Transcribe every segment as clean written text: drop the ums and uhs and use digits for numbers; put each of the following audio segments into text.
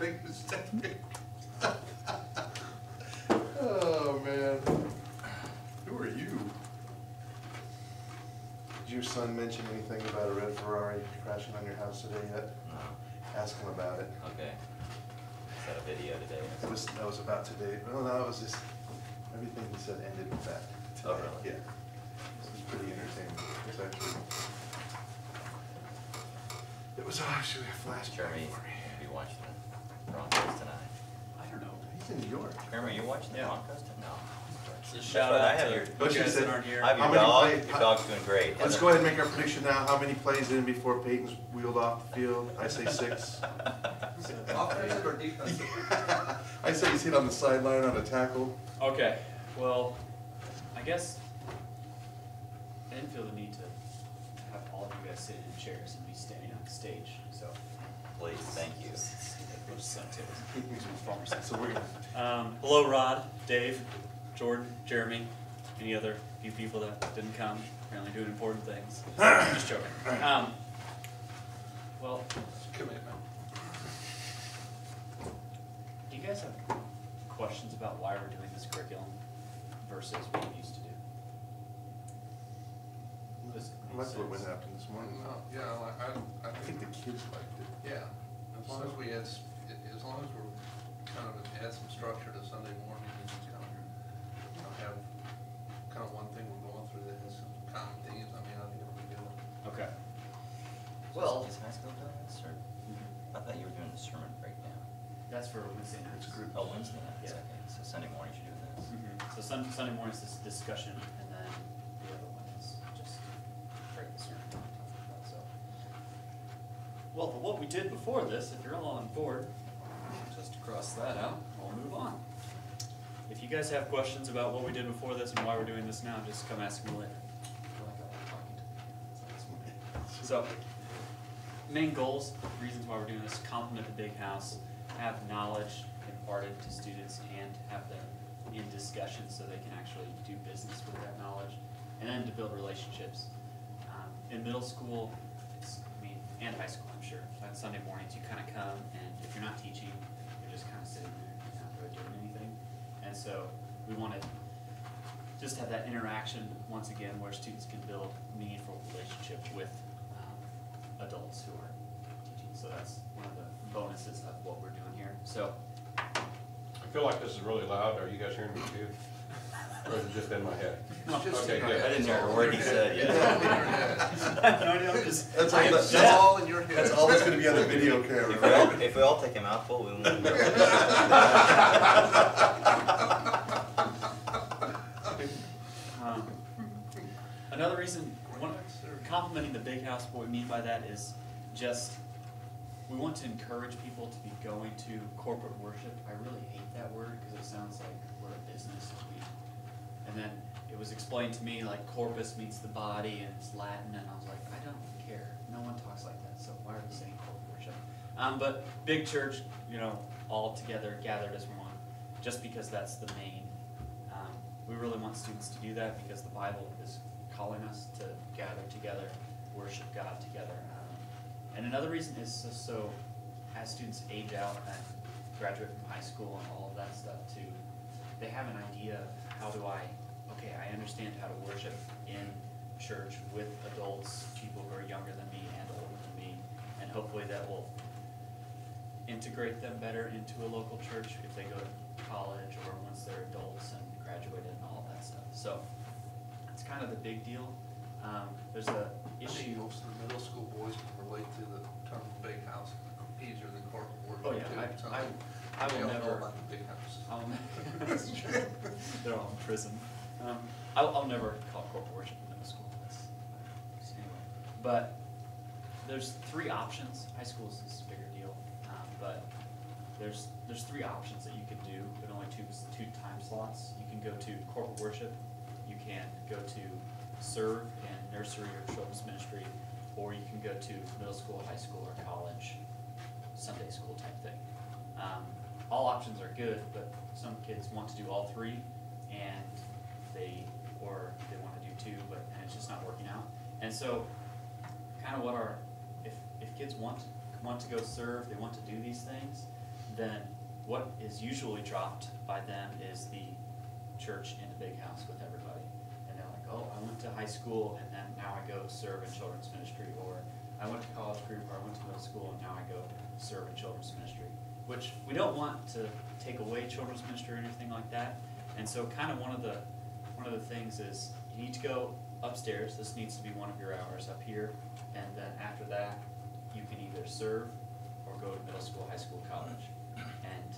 big mistake. Oh, man. Who are you? Did your son mention anything about a red Ferrari crashing on your house today yet? No. Ask him about it. Okay. Is that a video today? That was about today. Well, no, it was just, everything he said ended with that today. Oh, really? Yeah. This was pretty entertaining. It was actually, it was actually a flashback Jeremy, for me. you watching the Broncos tonight? I don't know. He's in New York. Jeremy, are you watching the Yeah. Broncos tonight? No. So shout out I have to your, But you she guys said- that aren't here. I have your How many dog. plays- Your dog's doing great. Let's go ahead and make our prediction now. How many plays in before Peyton's wheeled off the field? I say 6. Offensive or defensive? I say he's hit on the sideline on a tackle. Okay, well, I guess I didn't feel the need to have all of you guys sitting in chairs and me standing on the stage, so. Please, thank you. We'll just suck tails. So we're gonna. Hello, Rod, Dave, Jordan, Jeremy, any other few people that didn't come, apparently doing important things. Just joking. Well, Commitment. do you guys have questions about why we're doing this curriculum versus what we used to do? Does it I make like what sense? happened this morning. No, yeah, I I think think, the kids liked it. yeah, as long as we add, as long as we're kind of add some structure to Sunday morning and just kind of, have kind of one thing we're going through that has some common themes, I mean, I think it'll be good. Okay. Well, is high school doing this, or? I thought you were doing the sermon breakdown. That's for Wednesday nights. It's group. Oh, Wednesday nights, Yeah. okay. So Sunday mornings you're doing this. So Sunday morning is this discussion, and then the other one is just break the sermon. So, well, for what we did before this, if you're all on board, just to cross that out, we'll move on. If you guys have questions about what we did before this and why we're doing this now, just come ask me later. I feel like I like talking to you. So, main goals, reasons why we're doing this: complement the big house, have knowledge imparted to students, and have them in discussion so they can actually do business with that knowledge, and then to build relationships. In middle school, and high school, I'm sure, on Sunday mornings you kind of come, and if you're not teaching, you're just kind of sitting there, you're not really doing anything. And so we want to just have that interaction once again where students can build meaningful relationships with adults who are teaching. So that's one of the bonuses of what we're doing here. So I feel like this is really loud. Are you guys hearing me too? Or is it just in my head? It's just Okay, in your good. head. I didn't hear a word he said It's yet. all in your head. I have no idea. I'm just, That's I all am that- It's that's all in your head. That's all that's gonna be on the video camera. If we all take a mouthful, we won't know. Another reason, complimenting the big house, what we mean by that is just, we want to encourage people to be going to corporate worship. I really hate that word because it sounds like we're a business. And then it was explained to me like corpus means the body and it's Latin, and I was like, I don't care. No one talks like that, so why are we saying corporate worship? But big church, all together, gathered as one, just because that's the main. We really want students to do that because the Bible is calling us to gather together, worship God together. And another reason is so as students age out and graduate from high school and all of that stuff too, they have an idea of how do I understand how to worship in church with adults, people who are younger than me and older than me, and hopefully that will integrate them better into a local church if they go to college or once they're adults and graduated and all that stuff. So it's kind of the big deal. There's a I think issue. most of the middle school boys can relate to the term big house easier than corporate work. Oh yeah, too. I They will all know never. about the big house. That's true. They're all in prison. I'll never call corporate worship in middle school. That's anyway. But there's 3 options. High school is this bigger deal, but there's 3 options that you can do, but only two time slots. You can go to corporate worship. You can go to serve in nursery or children's ministry, or you can go to middle school, high school, or college, Sunday school type thing. All options are good, but some kids want to do all 3, and they want to do 2, and it's just not working out. And so, kind of if kids want to go serve, they want to do these things, then what is usually dropped by them is the church in the big house with everybody. And they're like, oh, I went to high school and then now I go serve in children's ministry, or I went to college group, or I went to middle school and now I go serve in children's ministry. Which we don't want to take away children's ministry or anything like that. And so kind of one of the things is you need to go upstairs. This needs to be one of your hours up here. And then after that, you can either serve or go to middle school, high school, college. And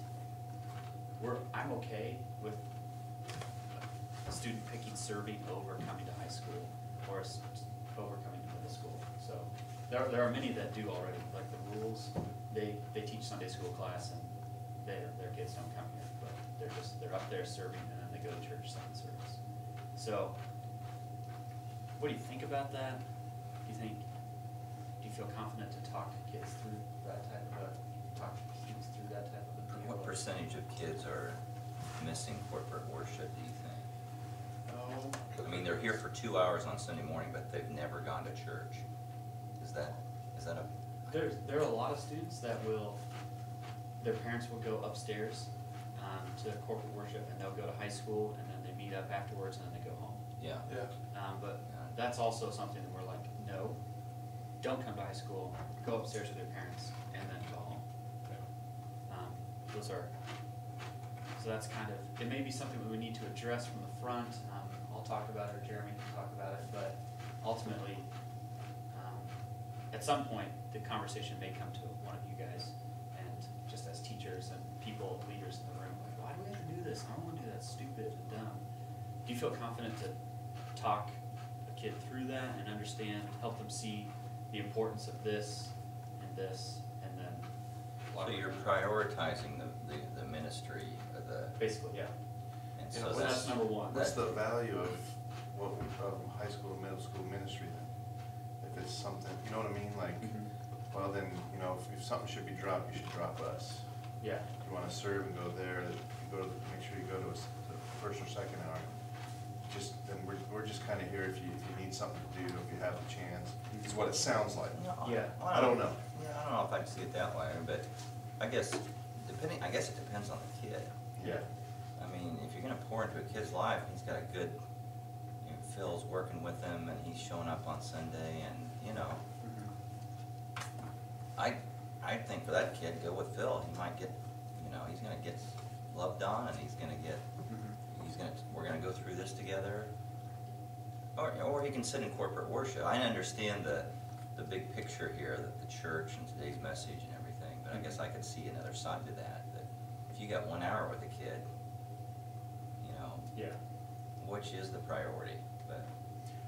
I'm okay with a student picking serving over coming to high school or over coming to middle school. So there are many that do already. Like the rules, they teach Sunday school class and their kids don't come here, but they're up there serving and then they go to church second service. So what do you think about that? Do you feel confident to talk kids through that type of a deal? What percentage of kids are missing corporate worship, do you think? Oh. I mean, they're here for 2 hours on Sunday morning, but they've never gone to church. Is that a? There are a lot of students that their parents will go upstairs to corporate worship, and they'll go to high school, and then they meet up afterwards, and then they go home. Yeah. But that's also something that we're like, no, don't come to high school, go upstairs with your parents, and then go home. So that's kind of, it may be something that we need to address from the front. I'll talk about it, or Jeremy can talk about it, but ultimately, at some point, the conversation may come to one of you guys, and just as teachers and people, leaders in the room, like, why do we have to do this? I don't want to do that, stupid and dumb. Do you feel confident to talk a kid through that and understand, help them see the importance of this, and then So you're prioritizing the ministry of the. basically, yeah. And You so know, So that's number one. What's the value of high school, middle school ministry then? If it's something, you know what I mean, like, well then, you know, if something should be dropped, you should drop us. Yeah. If you wanna serve and go there, make sure you go to the first or second hour. Then we're just kinda here if you need something to do, if you have the chance, is what it sounds like. Yeah. I don't know. Yeah, I don't know if I can see it that way, but I guess it depends on the kid. Yeah. I mean, if you're gonna pour into a kid's life, he's got a good, Phil's working with him and he's showing up on Sunday and, I think for that kid, go with Phil. He might get, he's gonna get loved on and we're gonna go through this together. Or he can sit in corporate worship. I understand the big picture here, that the church and today's message and everything, but I guess I could see another side to that if you got 1 hour with a kid, Yeah. which is the priority? But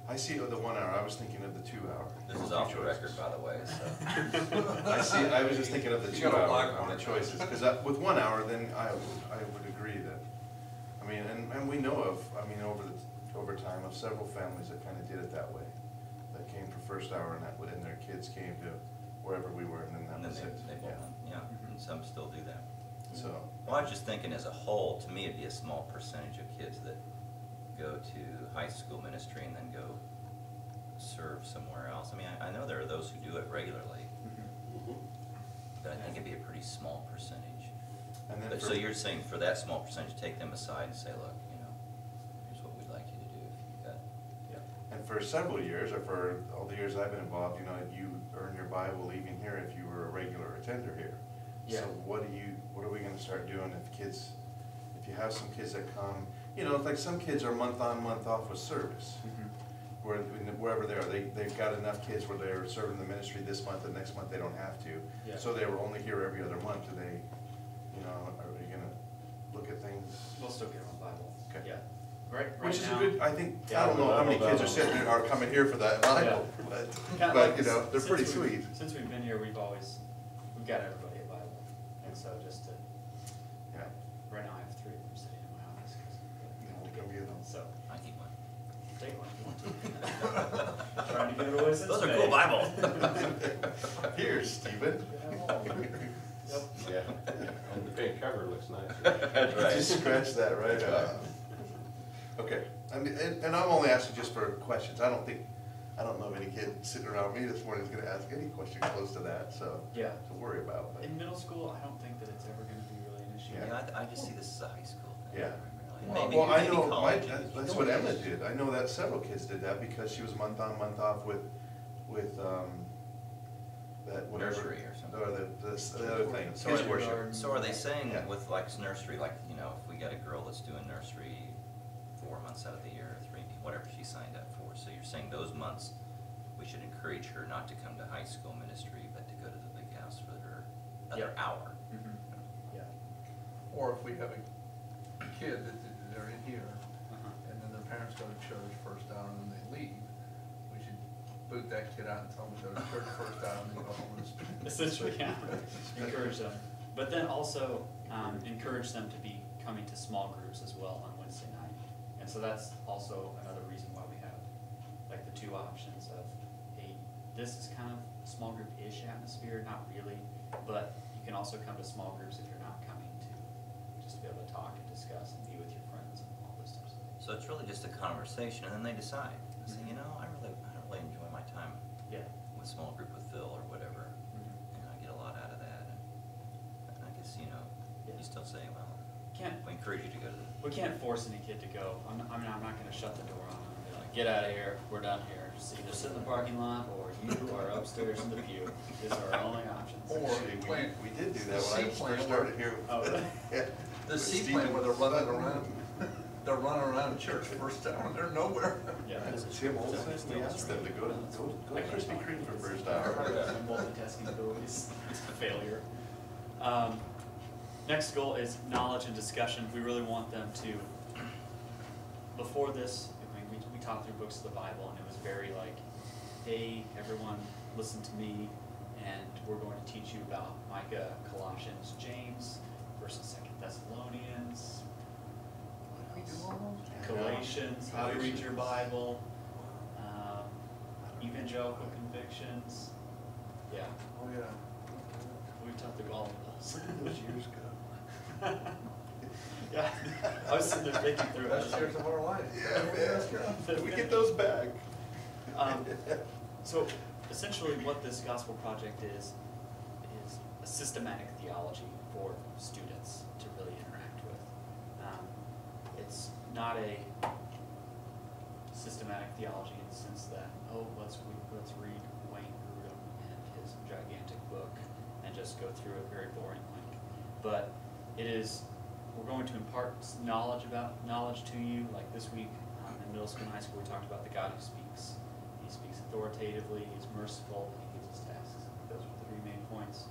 I see the 1 hour, I was thinking of the 2 hour. this is off the record, by the way, so. I was just thinking of the You 2 got a hour block on the on it. choices, because with 1 hour, then I would agree that, I mean, and we know of, over time, of several families that kind of did it that way, that came for first hour and their kids came to wherever we were, and then And that then was it. they both, and some still do that. So, Well, I was just thinking as a whole, to me, it'd be a small percentage of kids that go to high school ministry and then go serve somewhere else. I mean, I know there are those who do it regularly, but I think it'd be a pretty small percentage. and then But for, so you're saying for that small percentage, take them aside and say, look, here's what we'd like you to do if you've got. and for several years, or for all the years I've been involved, you earn your Bible leaving here if you were a regular attender here. Yeah. So what are we gonna start doing if you have some kids that come, it's like some kids are month on, month off with service. Wherever they are, they've got enough kids where they're serving the ministry this month, and next month they don't have to. Yeah. So they were only here every other month, are they gonna look at things? We'll still give them a Bible. Okay. Yeah. Right Which is a now. good, I think, Yeah, I don't know how many kids are Bible. sitting there, are coming here for that Bible, Kinda but, like they're since pretty we've- sweet. Since we've been here, we've got everybody a Bible, and so just to, Yeah. right now I have 3 of them sitting in my office, We'll come get them. so, I keep one. take one if you want to. Trying to give it away since Those are May. cool Bibles. Here, Stephen. Yep. Yeah, and the pink cover looks nice. That's right. Just scratch that right out. Okay, and I'm only asking just for questions. I don't know of any kid sitting around me this morning is gonna ask any question close to that, so. Yeah. To worry about, but. In middle school, I don't think that it's ever gonna I just see this as a high school thing. Yeah. Really. Maybe, Well, I maybe know, college. that's what Emma did. I know that several kids did that because she was month on, month off with, that whatever. Nursery or something. Or the other thing, So kids are, worship. so are they saying Yeah. with like nursery, like, you know, if we got a girl that's doing nursery 4 months out of the year, 3, whatever she signed up for, so you're saying those months, we should encourage her not to come to high school ministry, but to go to the big house for her other Yep. hour? Mhm. Yeah. Or if we have a kid that they're in here, Uh-huh. and then their parents go to church first hour and then they leave, we should boot that kid out and tell them to go to church first hour and then go home and spend. Essentially, yeah, encourage them. But then also, encourage them to be coming to small groups as well on Wednesday night. And so that's also another reason why we have like the two options of, hey, this is kind of a small group-ish atmosphere, not really, but you can also come to small groups if you're not coming to just be able to talk and discuss and be with your friends and all those types of things. So it's really just a conversation, and then they decide. They say, you know, I don't really enjoy my time Yeah. with small group with Phil or whatever, and I get a lot out of that. And I guess, you know, Yeah. you still say, well, Can't, we encourage you to go to the. we can't force any kid to go. I'm not gonna shut the door on them and be like, get out of here, we're done here. Just either sit in the parking lot or you are upstairs in the pew. These are our only options. Or Actually, plant- we did do the that when I seed first plant started here. Oh, really? Yeah. The With seed Stephen. plant where they're running around, they're running around church first hour, they're nowhere. Yeah. Tim Olson, we asked them to go to Krispy Kreme for first hour. My multitasking abilities, it's a failure. Next goal is knowledge and discussion. We really want them to, before this, I mean, we talked through books of the Bible and it was very like, hey, everyone, listen to me, and we're going to teach you about Micah, Colossians, James, 1st and 2nd Thessalonians, what We do else? all those? Galatians, how to read your Galatians. Bible, evangelical convictions. Yeah, Oh, yeah. we've talked through all of those. Those years ago. Yeah, I was sitting there thinking through it. Best years of our life. Yeah, man. We get those back. So essentially what this gospel project is a systematic theology for students to really interact with. It's not a systematic theology in the sense that, oh, let's read Wayne Grudem and his gigantic book and just go through it very boringly. But it is, we're going to impart knowledge to you. Like this week in middle school and high school, we talked about the God who speaks. He speaks authoritatively, he's merciful, he gives us tasks. Those were the 3 main points,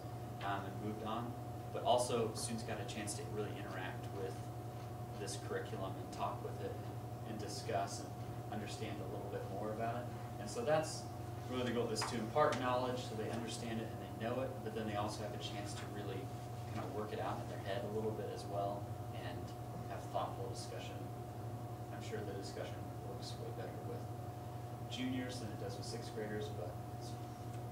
and moved on. But also, students got a chance to really interact with this curriculum and talk with it and discuss and understand a little bit more about it. And so that's really the goal, is to impart knowledge so they understand it and they know it, but then they also have a chance to really kind of work it out in their head a little bit as well and have thoughtful discussion. I'm sure the discussion works way better with juniors than it does with 6th graders, but it's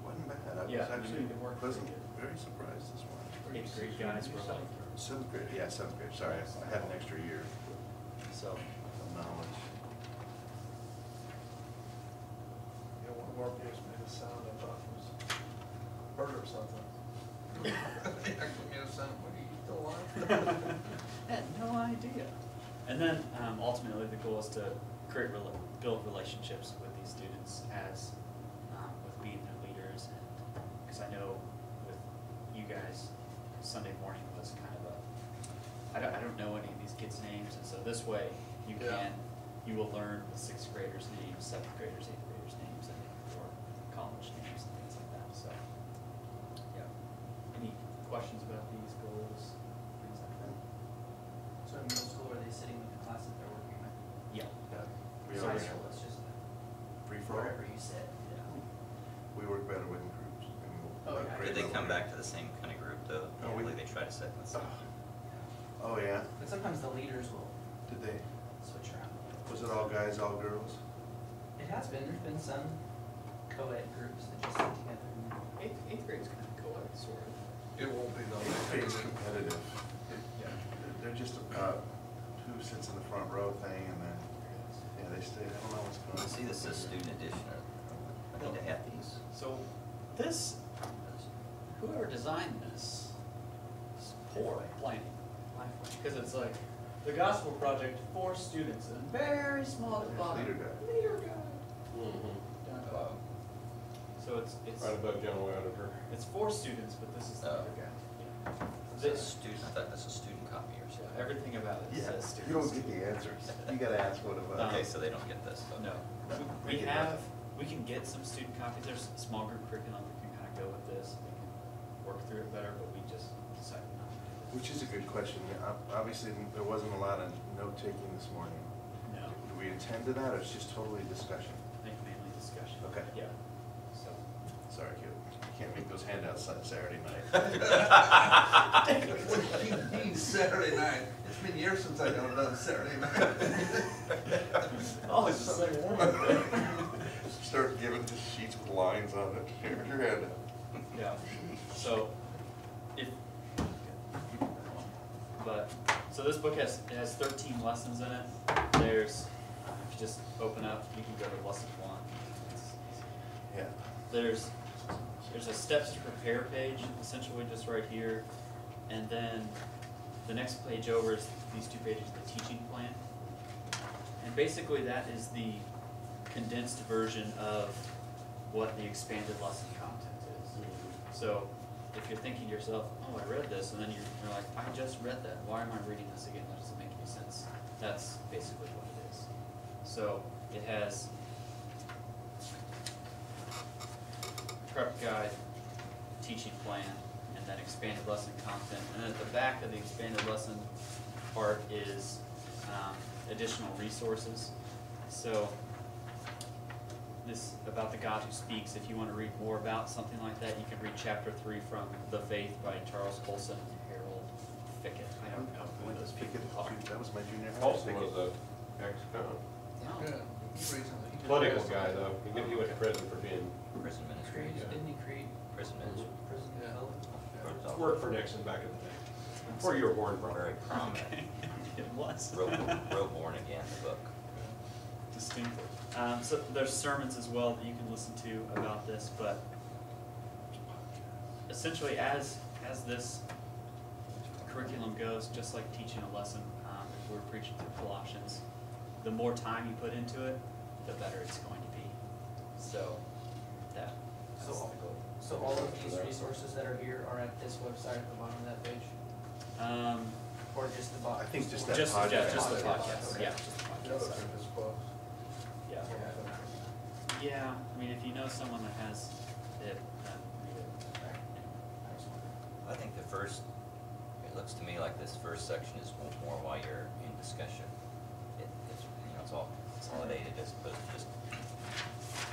Wasn't bad. I Yeah, was actually it worked pretty pleasant, good. very surprised this morning. 8th grade guys were like, 7th grade, yeah, 7th grade, sorry, I had an extra year so. of knowledge. Yeah, one of our boys made a sound I thought was bird or something. He actually made a sound, what, are you still alive? Had no idea. And then ultimately the goal is to build relationships with these students as with being their leaders, and because I know with you guys, Sunday morning was kind of a, I don't know any of these kids' names, and so this way you Yeah. you will learn the 6th graders' names, 7th graders, 8th graders' names, and or college names and things like that. So yeah. Any questions about these goals, things like that? So in middle school, are they sitting with the class that they're working with? Yeah. Yeah. We So high already school, have it's just free for all. wherever you sit, yeah. We work better with in groups. I mean, we'll- Oh, yeah. grade Did they level. come back to the same kind of group though? No, we- Normally they try to set with some. Oh, yeah, But sometimes the leaders will did they, switch around. was it all guys, all girls? It has been, there's been some co-ed groups that just sit together. And 8th grade's kind of co-ed, sort of. It won't be though. It's competitive. Yeah. They're just about who sits in the front row thing, and then, yeah, they stay, I don't know what's going on. See, this is student edition. I need to have these. So this, whoever designed this is poor at planning. Because it's like, the gospel project for students, and very small at the bottom. Leader guide. Leader guide. Mhm. Down at the bottom. So it's Right above general editor. it's for students, but this is the Oh. leader guide. Is that a student, I thought that's a student copy or Yeah, something. everything about it Yeah, says students. you don't get the answers. You gotta ask what about. Okay, so they don't get this. Okay. No, we have, we can get some student copies, there's a small group curriculum, we can kinda go with this, we can work through it better, but we just decided not to do Which is a good question. Obviously, there wasn't a lot of note-taking this morning. it. No, Do we attend to that, or it's just totally discussion? I think mainly discussion. Okay. Yeah, so. Sorry, kid. You can't make those handouts on Saturday night. What do you mean Saturday night? It's been years since I've done Saturday night. Oh, it's just like one. Start giving the sheets with lines on it. Here's your handout. Yeah, so, if, but, so this book has 13 lessons in it. There's, if you just open up, you can go to lesson 1. It's easy. Yeah. There's a steps to prepare page, essentially just right here. And then the next page over is these 2 pages, the teaching plan. And basically that is the condensed version of what the expanded lesson content is. So if you're thinking to yourself, oh, I read this, and then you're like, I just read that, why am I reading this again? That doesn't make any sense. That's basically what it is. So it has prep guide, teaching plan, and then expanded lesson content. And then at the back of the expanded lesson part is additional resources. So this about the God who speaks. If you want to read more about something like that, you can read chapter 3 from The Faith by Charles Colson and Harold Fickett. I don't know who those people are. That was my junior high. Colson was a ex-con. Yeah, he recently. he did Political this. guy though. He went to prison for being, Prison ministry, Yeah. Didn't he create prison ministry. prison Yeah. development? worked for Nixon back in the day. Before you were born, Very probably. prominent. It was. Wrote Born Again, the book. Distinctly. So there's sermons as well that you can listen to about this, but essentially as this curriculum goes, just like teaching a lesson, if we were preaching through Colossians, the more time you put into it, the better it's going to be. So that's the So- goal. So all of these resources that are here are at this website at the bottom of that page, or just the bottom? I think just that Just podcast. yeah, just the Okay. podcast. Okay. Yeah, just the The others podcast. are his books. Yeah. Yeah, I mean, if you know someone that has it, then read it. I think the first, it looks to me like this first section is more while you're in discussion. It's, you know, it's all consolidated as opposed to just.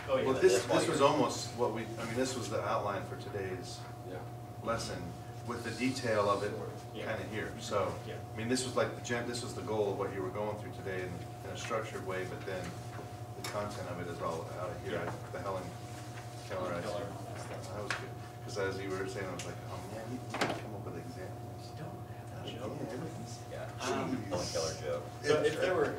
Oh, yeah. Well, That's this why was you're- almost what we, I mean, this was the outline for today's Yeah. lesson with the detail of it Yeah. kind of here. So, Yeah. I mean, this was like this was the goal of what you were going through today in a structured way, but then the content of it is all out of here. Yeah. The Helen Keller. Helen Keller and all that stuff. That was good. Because as you were saying, I was like, oh man, you can come up with examples. Don't have that Yeah, joke. everything's- Yeah, Um, Helen Keller joke. So if there were,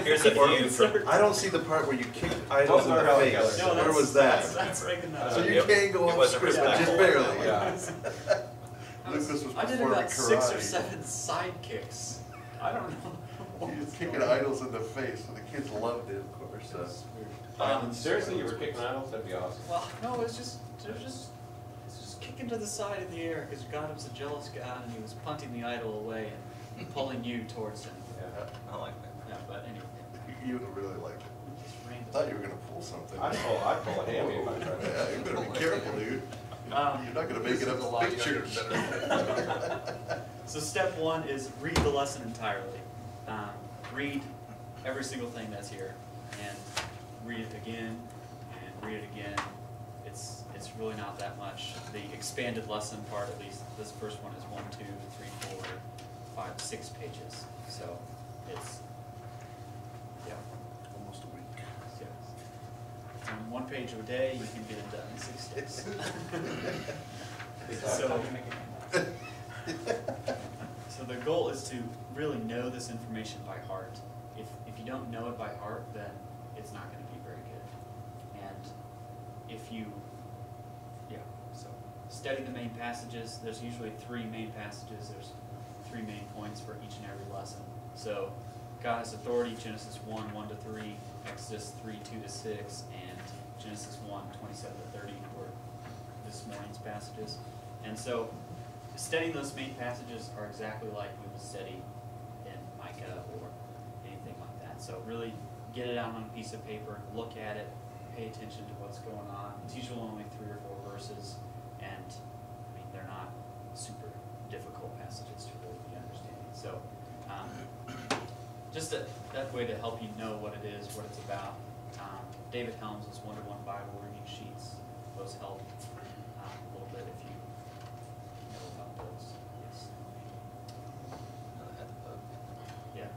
Here's a view from, I don't see the part where you kick idols in Don't the start face. Helen Keller. no, Where was that's that? breaking that. So up. you It- can't go it off wasn't script, just respectful. barely. Yeah. Lucas was I did performing about 6 or karate. 7 sidekicks. I don't know. He was kicking idols in the face, and the kids loved it, of course. It's weird. Seriously, you were kicking idols? That'd be awesome. Well, no, it's just kicking to the side in the air because God was a jealous God and he was punting the idol away and pulling you towards him. Yeah. I like that. Yeah, but anyway. You would have really liked it. Just I random. thought you were gonna pull something. I'd pull a hammy if I tried Yeah, you better be careful, dude. You're not gonna make This it is up a lot to younger, pictures. better. So step 1 is read the lesson entirely. Read every single thing that's here and read it again and read it again. It's really not that much. The expanded lesson part, at least this first one, is 1, 2, 3, 4, 5, 6 pages. So it's, yeah. Almost a week. Yeah. And 1 page a day, you can get it done in 6 days. So, so the goal is to really know this information by heart. If you don't know it by heart, then it's not going to be very good. And if you, yeah, so study the main passages. There's usually 3 main passages. There's 3 main lesson. So God has authority, Genesis 1, 1 to 3, Exodus 3, 2 to 6, and Genesis 1, 27 to 30 were this morning's passages. And so studying those main passages are exactly like we would study in Micah or anything like that. So really get it out on a piece of paper, look at it, pay attention to what's going on. It's usually only 3 or 4 verses, and I mean, they're not super difficult passages to really be understanding. So just that way to help you know what it is, what it's about. David Helms' one-to-one Bible reading sheets. Those help a little bit if you know about those. Yes. I had the book. Yeah.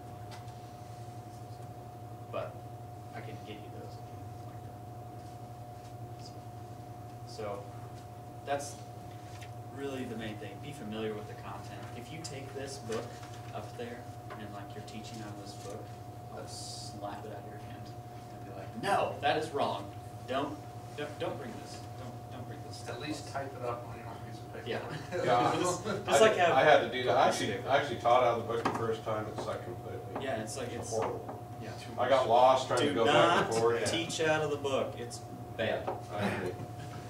But I can get you those if you like that. So that's really the main thing. Be familiar with the content. If you take this book up there and like you're teaching on this book, I'll slap it out of your hand and be like, no, that is wrong. Don't bring this. Don't bring this. At least type it up on your piece of paper. Yeah. Yeah, Just like have. I had to do that. copies I actually taught out of the book the first time. It's like completely. Yeah, it's like it's horrible. Yeah. I got lost trying Do to go back and not forth. teach out of the book. It's bad. I agree.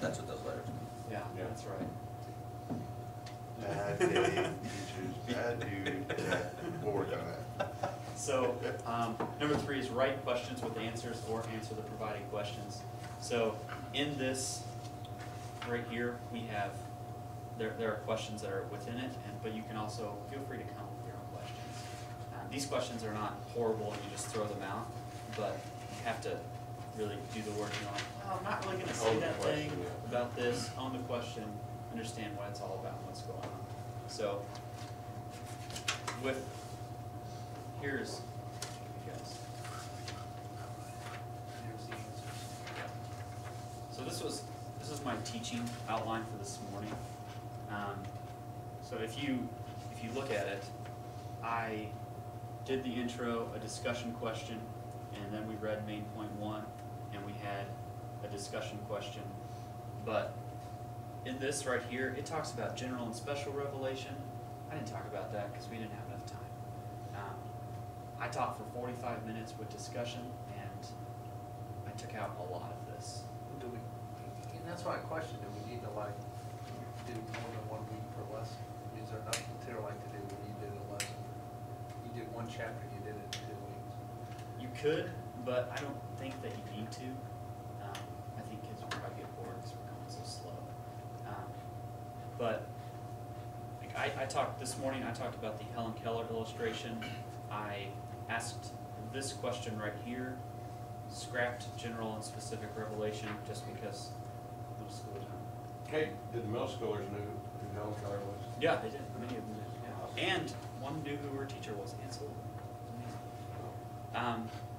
That's what those letters mean. Yeah, Yeah. that's right. Bad day, teachers, bad dude, bad board on that. So, number 3 is write questions with answers or answer the provided questions. So, in this right here, we have, there are questions that are within it, but you can also, feel free to come up with your own questions. These questions are not horrible and you just throw them out, but you have to really do the work. You're like, oh, I'm not really going to say Own the that question, thing yeah. about this, own the question, understand what it's all about and what's going on. So, here's, you guys. Here's the answers. So this is my teaching outline for this morning. So if you look at it, I did the intro, a discussion question, and then we read main point 1, and we had a discussion question. But in this right here, it talks about general and special revelation. I didn't talk about that because we didn't have enough time. I talked for 45 minutes with discussion, and I took out a lot of this. Do we, and that's my question, do we need to like do more than 1 week per lesson? Is there enough material like to do when you did a lesson? You did 1 chapter, you did it in 2 weeks. You could, but I don't think that you need to. I think kids would probably get bored because we're going so slow. But like I talked this morning, I talked about the Helen Keller illustration. I asked this question right here, scrapped general and specific revelation just because middle school time. Hey, did the middle schoolers know who Helen Keller was? Yeah, they did. Many of them did. Yeah. And one knew who her teacher was. Absolutely.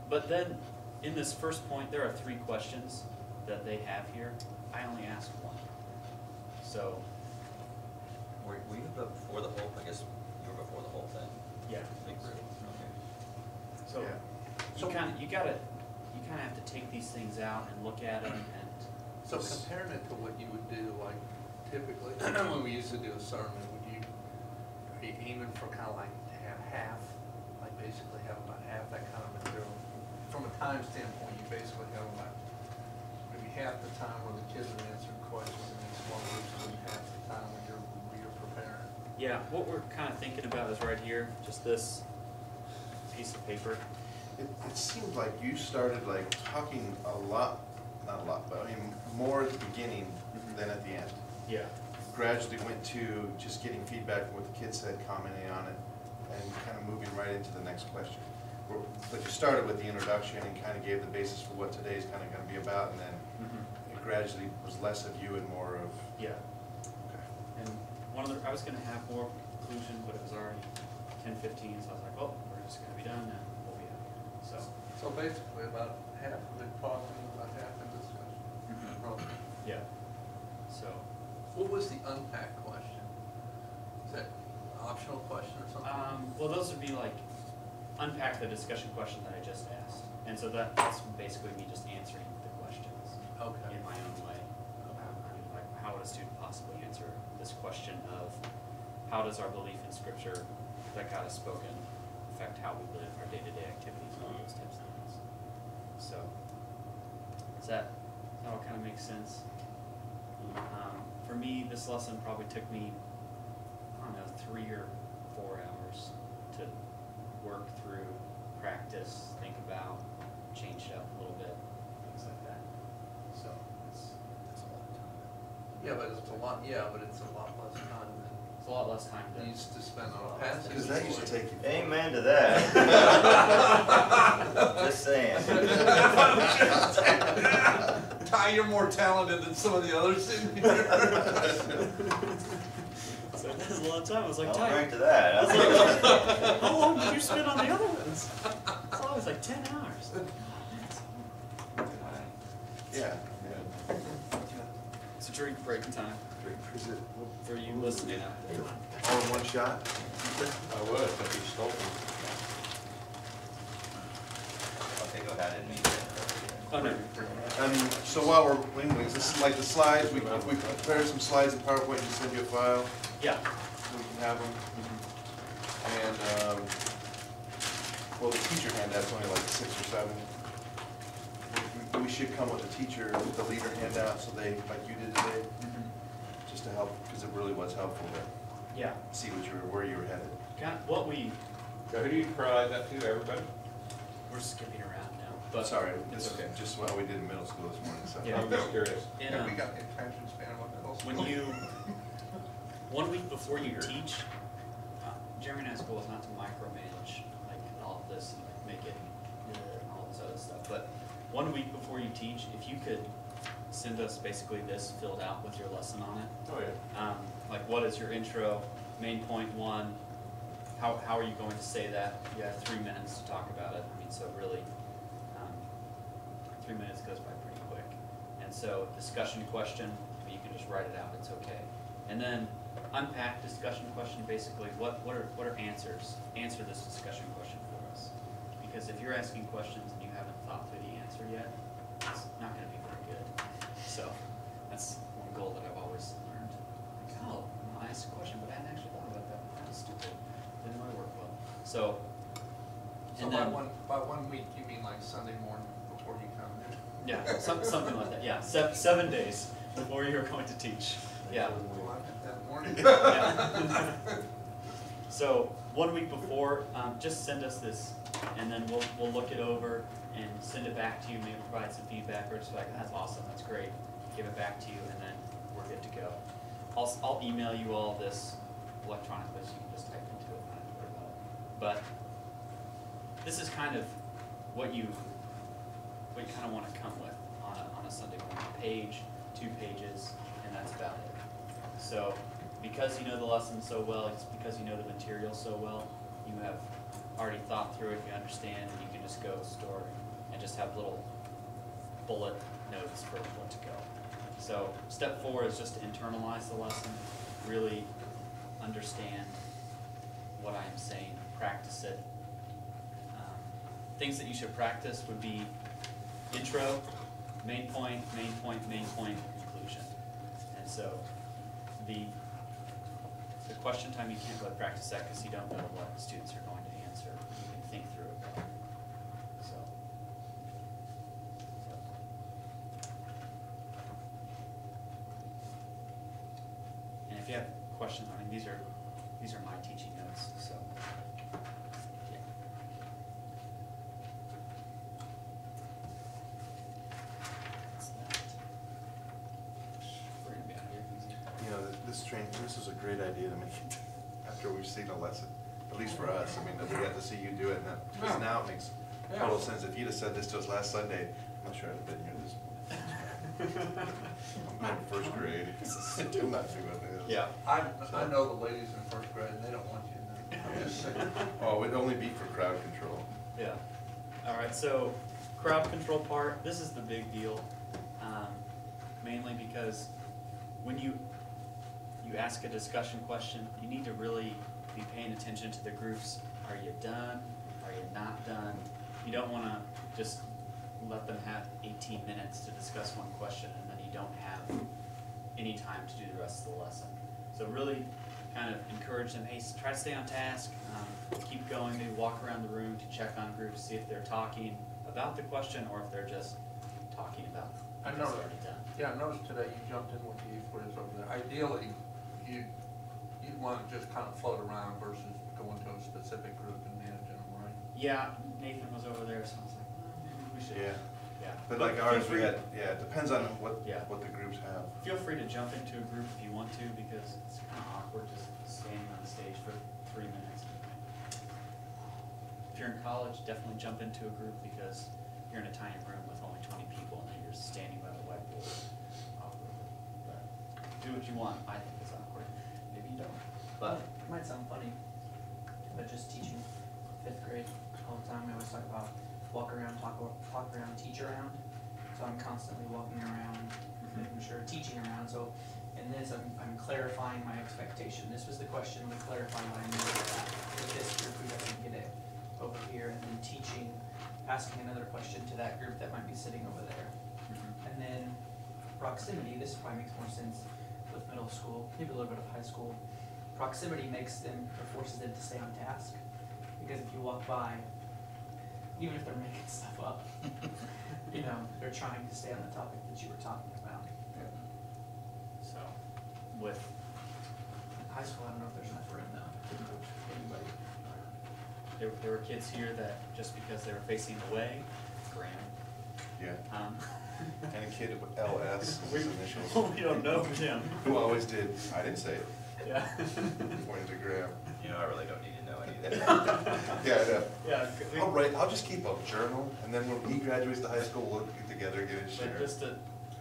But then in this first point, there are 3 questions that they have here. I only asked 1. So, Were you before the whole, I guess you were before the whole thing? yeah. Big group, So, Yeah. you kind of have to take these things out and look at them and. So comparing it to what you would do, like typically, when we used to do a sermon, are you aiming for kind of like to have half, like basically have about half that kind of material? From a time standpoint, you basically have about maybe half the time where the kids are answering questions and then small groups, and half the time when you're preparing. Yeah, what we're kind of thinking about is right here, just this piece of paper. It seemed like you started like talking a lot, not a lot, but I mean, more at the beginning than at the end. Yeah. Gradually went to just getting feedback from what the kids said, commenting on it, and kind of moving right into the next question. But you started with the introduction and kind of gave the basis for what today's kind of going to be about, and then it gradually was less of you and more of. Yeah. Okay. And I was going to have more conclusion, but it was already 10:15, so I was like, well, we're just going to be done and we'll be out here. So basically about half of it talking, about half in discussion. Roughly. Yeah. So, What was the unpack question? Is that an optional question or something? well, those would be like, unpack the discussion question that I just asked. And so that's basically me just answering the questions Okay. in my own way. I mean, like, how would a student possibly answer this question of how does our belief in Scripture that God has spoken affect how we live, our day-to-day activities, all those types of things. So, that all kind of makes sense? For me, this lesson probably took me, I don't know, 3 or 4 hours to work through, practice, think about, change it up a little bit, things like that. So, that's a lot of time. Yeah, but it's a lot less time It's a lot less time than to. you used to spend on a passage. Because that used to take you. Amen to that. Just saying. Ty, you're more talented than some of the others in here. So that was a lot of time. I was like, I'll Ty, drink to that. I was like, how long did you spend on the other ones? It's always like 10 hours. Yeah. It's a drink break time Is it for you listening out there. all in one shot? I would, if you stole them. Okay, go ahead and meet it. Oh, no. So while we're, anyways, this is like the slides, we prepared some slides in PowerPoint and send you a file, Yeah. so we can have them. And, well, the teacher handout's only like 6 or 7. We should come with the leader handout, so they, like you did today, just to help, because it really was helpful to Yeah. see where you were headed. Kind of what we, So who do you provide that to, everybody? we're skipping around now, but. Sorry, It's this is okay. just what we did in middle school this morning, so. Yeah. I'm just curious. In, Yeah, we got the attention span of a middle school. when you, 1 week before you teach, Jeremy and I's goal is not to micromanage like all of this and like make it and all this other stuff. But 1 week before you teach, if you could send us basically this filled out with your lesson on it. Oh, yeah. Like what is your intro, main point 1, how are you going to say that? You have 3 minutes to talk about it. I mean, so really, 3 minutes goes by pretty quick. And so discussion question, you can just write it out, it's okay. And then unpack discussion question, basically what are answers? Answer this discussion question for us. Because if you're asking questions and you haven't thought through the answer yet, it's not gonna be very good. So that's one goal that I've always learned. Like, oh, I asked a question, but I hadn't actually thought about that. That was stupid. Didn't really work well. So, So and by then, by 1 week, you mean like Sunday morning before you come in? yeah, something like that. Yeah, 7 days before you're going to teach. Yeah. Well, I meant that morning. Yeah. So 1 week before, just send us this, and then we'll look it over and send it back to you. Maybe provide some feedback, or just like, that's awesome, that's great. Give it back to you, and then we're good to go. I'll email you all this electronically, so you can just type into it. Not have to worry about it. But this is kind of what you kind of want to come with on a Sunday morning. Page, 2 pages, and that's about it. So, because you know the lesson so well, it's because you know the material so well, you have already thought through it, you understand, and you can just go store and just have little bullet notes for what to go. So, step 4 is just to internalize the lesson, really understand what I am saying, practice it. Things that you should practice would be intro, main point, conclusion. And so, the question time, you can't really practice that because you don't know what students are going to answer. You can think through it though. So. And if you have questions, I mean, these are my teaching notes, so. Yeah. That's that. We're gonna be out of here easy. You know, this is a great idea to make it, after we've seen a lesson, at least for us, I mean, that we got to see you do it, and because now it makes total sense. If you'd have said this to us last Sunday, I'm not sure I'd have been here this morning. I'm in first grade, I'm not sure what it is. Yeah. I know the ladies in first grade, and they don't want you in there. I'm just saying. Oh, it'd only be for crowd control. Yeah. All right, so crowd control part, this is the big deal, mainly because when you ask a discussion question, you need to really be paying attention to the groups. Are you done? Are you not done? You don't want to just let them have 18 minutes to discuss one question and then you don't have any time to do the rest of the lesson. So really kind of encourage them, hey, try to stay on task, keep going, maybe walk around the room to check on groups, see if they're talking about the question or if they're just talking about I what's noticed, already done. yeah, I noticed today you jumped in with the quiz over there. Ideally, you'd want to just kind of float around versus go into a specific group and managing them, right? Yeah, Nathan was over there, so I was like, maybe we should. Yeah. Yeah. But like Feel ours, we free- had, yeah, it depends on what Yeah. the groups have. Feel free to jump into a group if you want to, because it's kind of awkward just standing on the stage for 3 minutes. If you're in college, definitely jump into a group because you're in a tiny room with only 20 people and then you're standing by the whiteboard. Awkward. But do what you want. I think it's awkward. Maybe you don't. But It might sound funny, but just teaching 5th grade all the time, we always talk about walk around, talk around, teach around. So I'm constantly walking around, making sure, teaching around. So in this, I'm clarifying my expectation. This was the question, to clarify what I knew about that. With this group, we gotta get it over here, and then teaching, asking another question to that group that might be sitting over there. And then proximity, this probably makes more sense with middle school, maybe a little bit of high school. Proximity makes them, or forces them to stay on task. Because if you walk by, even if they're making stuff up, you know, they're trying to stay on the topic that you were talking about. so with In high school, I don't know if there's enough room though, to coach anybody. there were kids here that just because they were facing away, Graham. Yeah. And And a kid with LS is his initials. we don't know Jim. Who always did, I didn't say it, Yeah. pointed to Graham. You know, I really don't need to know any of that. Yeah, I know. Yeah. I'll just keep a journal, and then when he graduates to high school, we'll get together and get it But shared. just to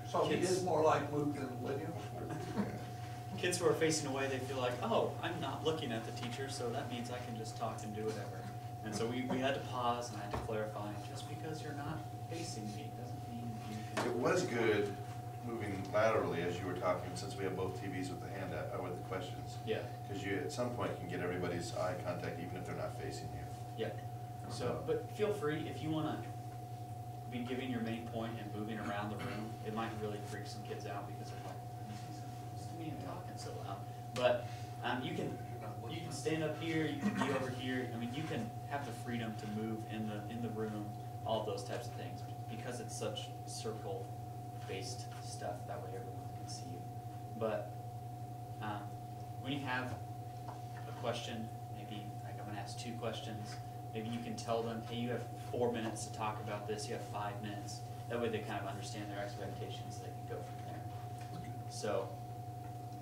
So he Kids. is more like Luke than Lydia? kids who are facing away, they feel like, oh, I'm not looking at the teacher, so that means I can just talk and do whatever. And so we had to pause and I had to clarify, just because you're not facing me doesn't mean you can. It was good moving laterally as you were talking, since we have both TVs with the handout, with the questions. Yeah, Because you, at some point, can get everybody's eye contact, even if they're not facing you. yeah. So, but feel free, if you wanna be giving your main point and moving around the room, it might really freak some kids out because they're like, "Listen to me and talking so loud." But, you can stand up here, you can be over here, I mean, you can have the freedom to move in the room, all of those types of things, because it's such circle-based stuff, that way everyone can see you. But, when you have a question, maybe, like I'm gonna ask 2 questions, maybe you can tell them, hey, you have 4 minutes to talk about this, you have 5 minutes, that way they kind of understand their expectations, they can go from there. So,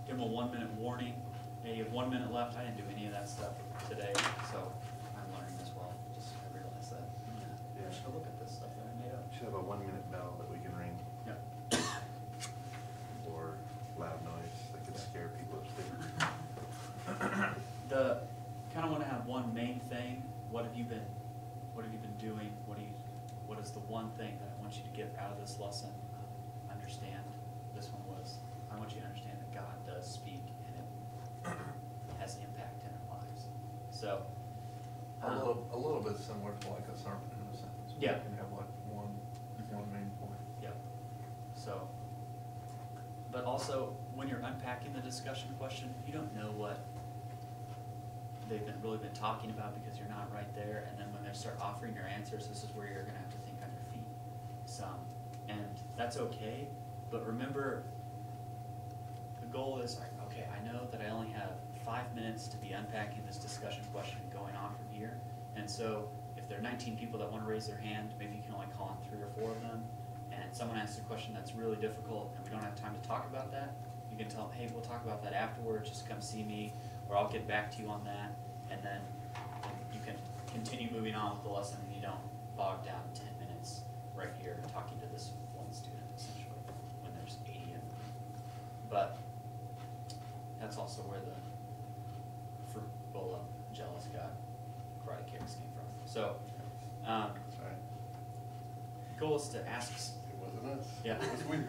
give them a 1-minute warning, hey, you have 1 minute left, I didn't do any of that stuff today, so I'm learning as well, just I realized that. Yeah. I should look at this stuff that I made up. We should have a 1-minute bell that we can ring, Yeah. or loud noise that could scare people upstairs. Kind of want to have one main thing, what have you been doing, what is the one thing that I want you to get out of this lesson, understand, this one was, I want you to understand that God does speak and it has impact in our lives, so. A little bit similar to like a sermon in a sense. Yeah. You can have like one main point. Yep. So, but also, when you're unpacking the discussion question, you don't know what they've really been talking about because you're not right there, and then when they start offering your answers, this is where you're gonna have to think on your feet some. And that's okay, but remember, the goal is, like, okay, I know that I only have 5 minutes to be unpacking this discussion question and going on from here. And so, if there are 19 people that wanna raise their hand, maybe you can only call on 3 or 4 of them, and someone asks a question that's really difficult and we don't have time to talk about that, you can tell them, hey, we'll talk about that afterwards, just come see me, or I'll get back to you on that, and then you can continue moving on with the lesson and you don't bog down 10 minutes right here talking to this one student essentially, when there's 80 of them. But that's also where the fruit bowl of jealous got karate kicks came from. So, Sorry, goal is to ask, it wasn't us. yeah, It was weird.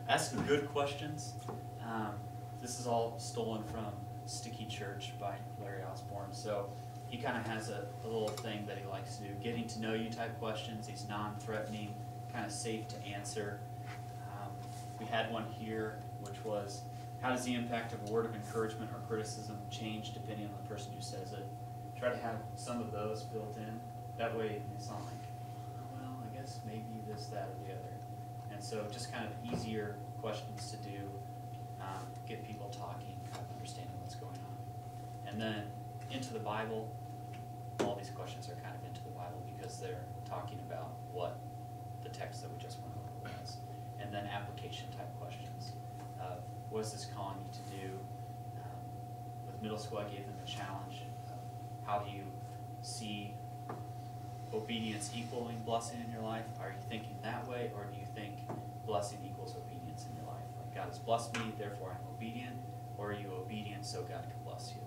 ask good questions. This is all stolen from Sticky Church by Larry Osborne. So he kind of has a little thing that he likes to do, getting to know you type questions. He's non-threatening, kind of safe to answer. We had one here, which was, How does the impact of a word of encouragement or criticism change depending on the person who says it? Try to have some of those built in. That way it's not like, oh, well, I guess maybe this, that, or the other. And so just kind of easier questions to do, get people talking, kind of understanding what's going on. And then into the Bible, all these questions are kind of into the Bible because they're talking about what the text that we just went over was. And then application type questions. What is this calling you to do? With middle school, I gave them a challenge of how do you see obedience equaling blessing in your life? Are you thinking that way, or do you think blessing equals obedience in your life? Like, God has blessed me, therefore I'm obedient, or are you obedient so God can bless you?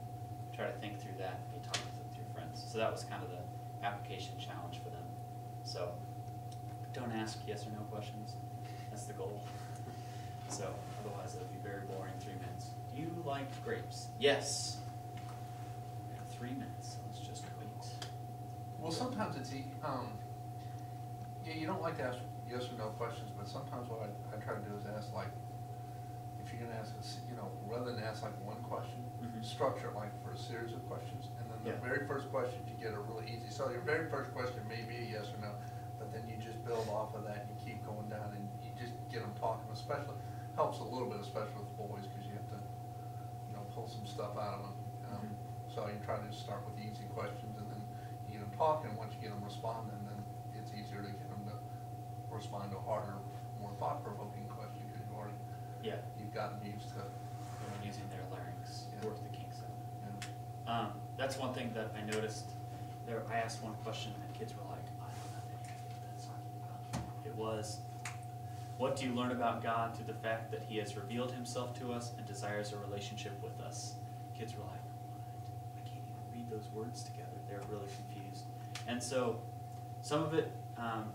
Try to think through that and talk with your friends. So that was kind of the application challenge for them. So don't ask yes or no questions. That's the goal. So otherwise it'll be very boring 3 minutes. Do you like grapes? Yes. We have 3 minutes, so let's just wait. Well, sometimes it's, yeah, you don't like to ask yes or no questions, but sometimes what I try to do is ask, like, if you're gonna ask, rather than ask like one question, structure it like for a series of questions, and then the very first question you get are really easy. So your very first question may be a yes or no, but then you just build off of that and you keep going down and you just get them talking, especially, helps a little bit, especially with boys, because you have to, pull some stuff out of them. So you try to start with the easy questions and then you get them talking. Once you get them responding, then it's easier to get them to respond to a harder, more thought-provoking question because you've gotten used to Using their larynx, Yeah. work the kinks out. That's one thing that I noticed. There, I asked one question and kids were like, I don't know any idea what that's talking about. It was, what do you learn about God through the fact that He has revealed Himself to us and desires a relationship with us? Kids were like, what? I can't even read those words together. They're really confused. And so some of it,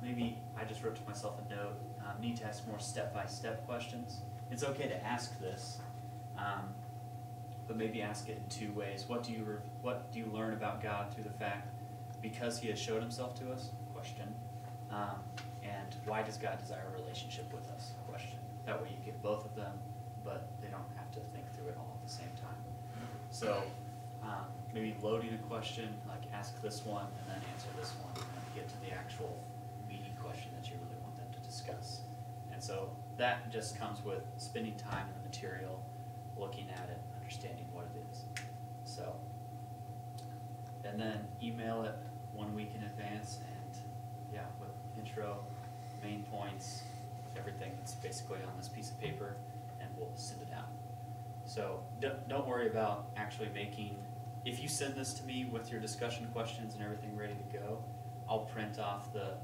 maybe I just wrote to myself a note, need to ask more step-by-step questions. It's okay to ask this, but maybe ask it in 2 ways. What do you learn about God through the fact because He has showed Himself to us? Question. And why does God desire a relationship with us? Question. That way you get both of them, but they don't have to think through it all at the same time. So maybe loading a question, like ask this one and then answer this one, and then get to the actual meaty question that you really want them to discuss. And so that just comes with spending time in the material, looking at it, understanding what it is. So, and then email it 1 week in advance, and yeah, with intro, main points, everything that's basically on this piece of paper, and we'll send it out. So don't worry about actually making, if you send this to me with your discussion questions and everything ready to go, I'll print off the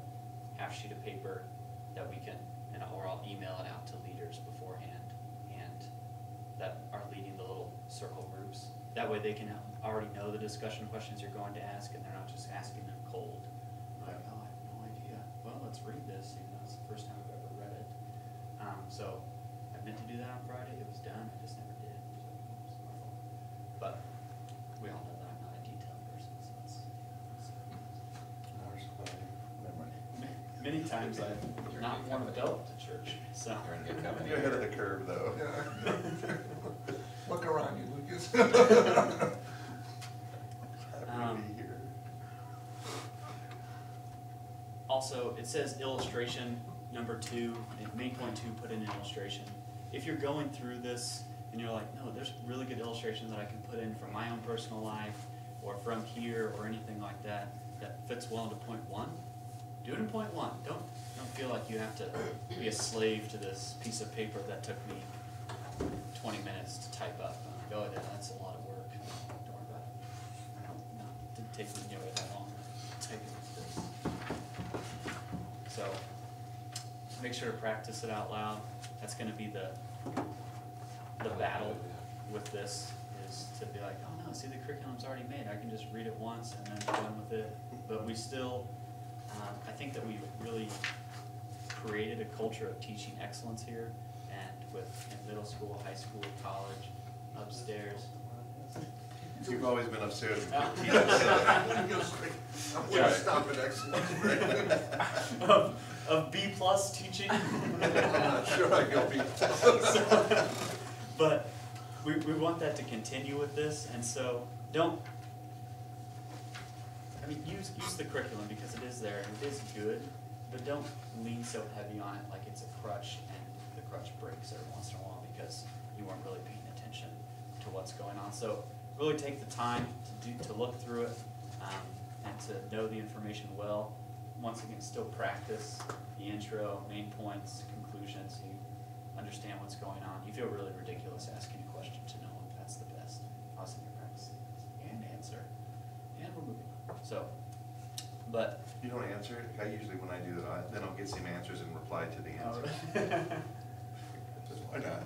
half sheet of paper that we can, or I'll email it out to leaders beforehand, and that are leading the little circle groups. That way they can already know the discussion questions you're going to ask, and they're not just asking them cold. Like, oh, I have no idea. Well, let's read this, even though it's the first time I've ever read it. So I meant to do that on Friday. It was done. I just never did. So it was my fault. But we all know that I'm not a detailed person, so that's. Many times I've not worn a belt to church, so. You're in good company. You're ahead of the curve, though. Yeah. Look around you, Lucas. Happy to be here. Also, it says illustration number 2, in main point 2, put in an illustration. If you're going through this and you're like, no, there's really good illustration that I can put in from my own personal life or from here or anything like that that fits well into point 1, do it in point 1. Don't feel like you have to be a slave to this piece of paper that took me 20 minutes to type up. Oh, yeah, that's a lot of work. Don't worry about it. No, it didn't take me nearly that long to type this. So make sure to practice it out loud. That's going to be the battle with this, is to be like, oh no, see, the curriculum's already made. I can just read it once and then be done with it. But we still, I think that we really created a culture of teaching excellence here, and in middle school, high school, college, upstairs. You've always been upstairs with Oh. your I'm going to stop at excellence. of B+ teaching. I'm not sure I go be. But we want that to continue with this, and so don't, I mean, use the curriculum because it is there and it is good, but don't lean so heavy on it like it's a crutch and the crutch breaks every once in a while because you weren't really paying attention to what's going on. So really take the time to look through it, and to know the information well. Once again, still practice the intro, main points, conclusions, so you understand what's going on. You feel really ridiculous asking a question to no one. That's the best. I was in your practice and answer, and we're moving on. So, but You don't answer it? I usually, when I do that, then I'll get some answers and reply to the answer. Why not?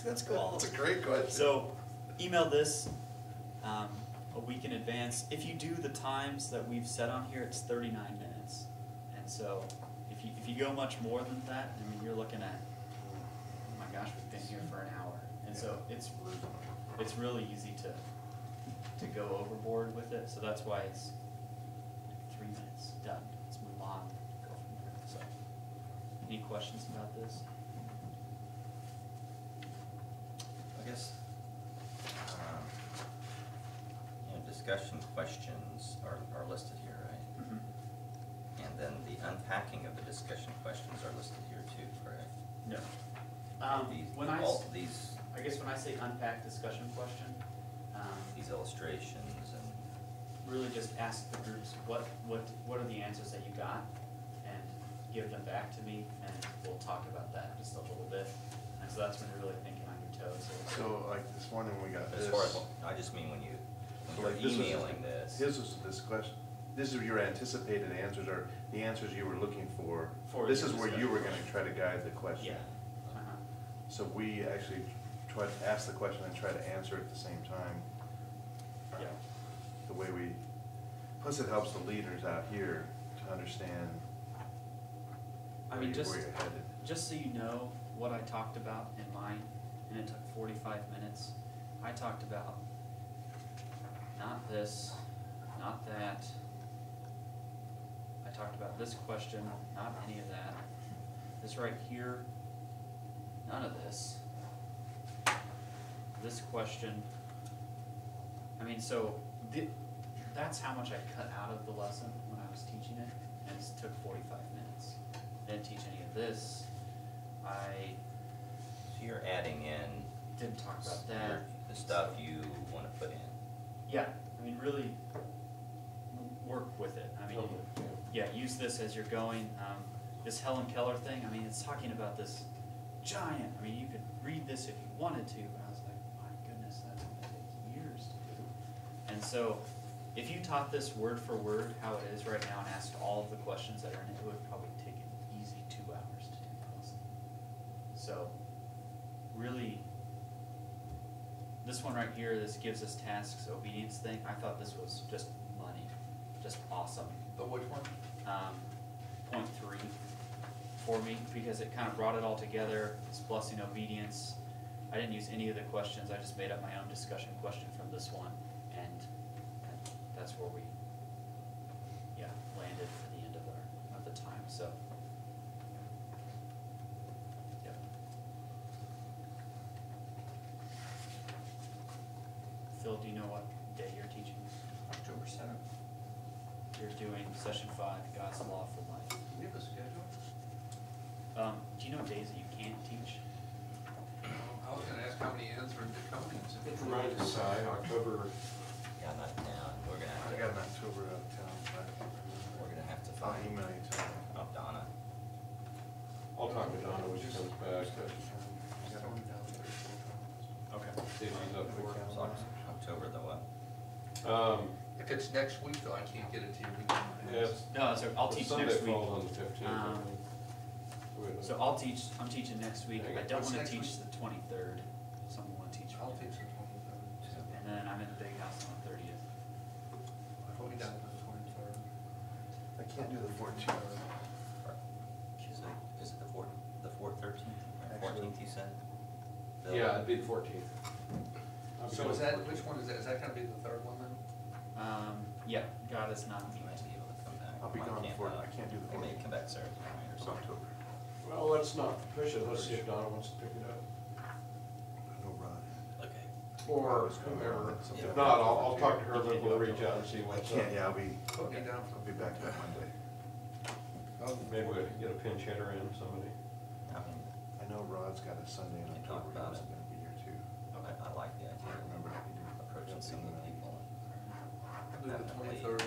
That's cool. That's a great question. So, email this a week in advance. If you do the times that we've set on here, it's 39 minutes. And so, if you go much more than that, I mean, you're looking at, oh my gosh, we've been here for an hour. And so it's really easy to go overboard with it. So that's why it's 3 minutes, done. Let's move on, go from there. So, any questions about this? I guess, discussion questions are listed here, right? Mm-hmm. And then the unpacking of the discussion questions are listed here too, correct? No. These, all these, I guess when I say unpack discussion question, these illustrations and, really just ask the groups, what are the answers that you got? And give them back to me, and we'll talk about that just a little bit. And so that's when you're really thinking on your toes. So like this morning we got this. as far as, I just mean when So, you're like, this was- emailing this. His was this question, this is your anticipated answers, or the answers you were looking for. For This your is where you discussion were gonna question. try to guide the question. Yeah. Uh-huh. So we actually try to ask the question and try to answer it at the same time. Yeah. The way we, plus it helps the leaders out here to understand I where mean, you're just headed. so you know what I talked about in mine, and it took 45 minutes. I talked about not this, not that. I talked about this question, not any of that. This right here, none of this. This question. I mean, so that's how much I cut out of the lesson when I was teaching it, and it took 45 minutes. I didn't teach any of this. I So you're adding in didn't talk about your- that. the stuff you wanna put in. Yeah, I mean, really work with it. I mean, yeah, use this as you're going. This Helen Keller thing, I mean, it's talking about this giant, I mean, you could read this if you wanted to, but I was like, my goodness, that's gonna take years to do. And so, if you taught this word for word, how it is right now, and asked all of the questions that are in it, it would probably take an easy 2 hours to do the lesson. So, really, this one right here, this gives us tasks, obedience thing, I thought this was just money, just awesome. The which one? Point 3 for me, because it kind of brought it all together, this blessing, obedience. I didn't use any of the questions, I just made up my own discussion question from this one, and that's where we, yeah, landed for the end of the time, so. Yep. Phil, do you know what day you're teaching? October 7th. You're doing session 5, God's Law for Life. Do we have a schedule? Do you know days that you can't teach? I was gonna ask how many answered the companies. Trying to decide, October, Yeah, not now, we're gonna I have got an to, October out of town, but we're gonna have to I'll find, email you tonight. Donna. I'll talk to Donna when she comes back. Okay. See if she's up for it. So October the what? If it's next week though, I can't get it to you. We can- Yes. No, so I'll teach Sunday next week. falls on the 15th. I Um, think. So I'm teaching next week. I don't What's wanna next teach the 23rd. Someone wanna teach. I'll teach the 23rd. And then I'm in the big house on the 30th. I'll be down to the 23rd. I can't do the 14th. Is it the 13th? Actually- 14th you said? Bill? Yeah, it'd be the 14th. I'll be So down is the that, 14th. which one is that? Is that gonna be the third one then? Yeah, God is not You me. might be able to come back. I'll be Mine gone can't, for, I can't do the Or maybe 14th. come back Saturday night or It's something. October. Well, let's not push it, let's see if Donna wants to pick it up. No rush. or whomever. If not, I'll talk to her, then we'll reach out and see I what's can't, up. yeah, I'll be Put me down. back that Monday. Maybe we could get a pinch hitter in, somebody. I mean, I know Rod's got a Sunday in We can talk October, about he's it. gonna be here too. I like the I idea can't remember of if he did. approaching some of the people. Do the 23rd,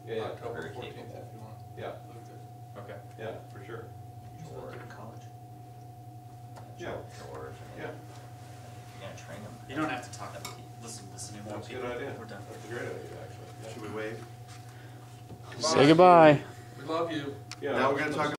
Yeah, October Very 14th capable. if you want. yeah, Okay. yeah, for sure. Go to college. Yeah. George. Yeah. You're gonna train them. You don't have to talk, listen anymore. That's a good idea. We're done. That's a great idea, actually. Should we wave? Say goodbye. We love you. Yeah. Now we're gonna talk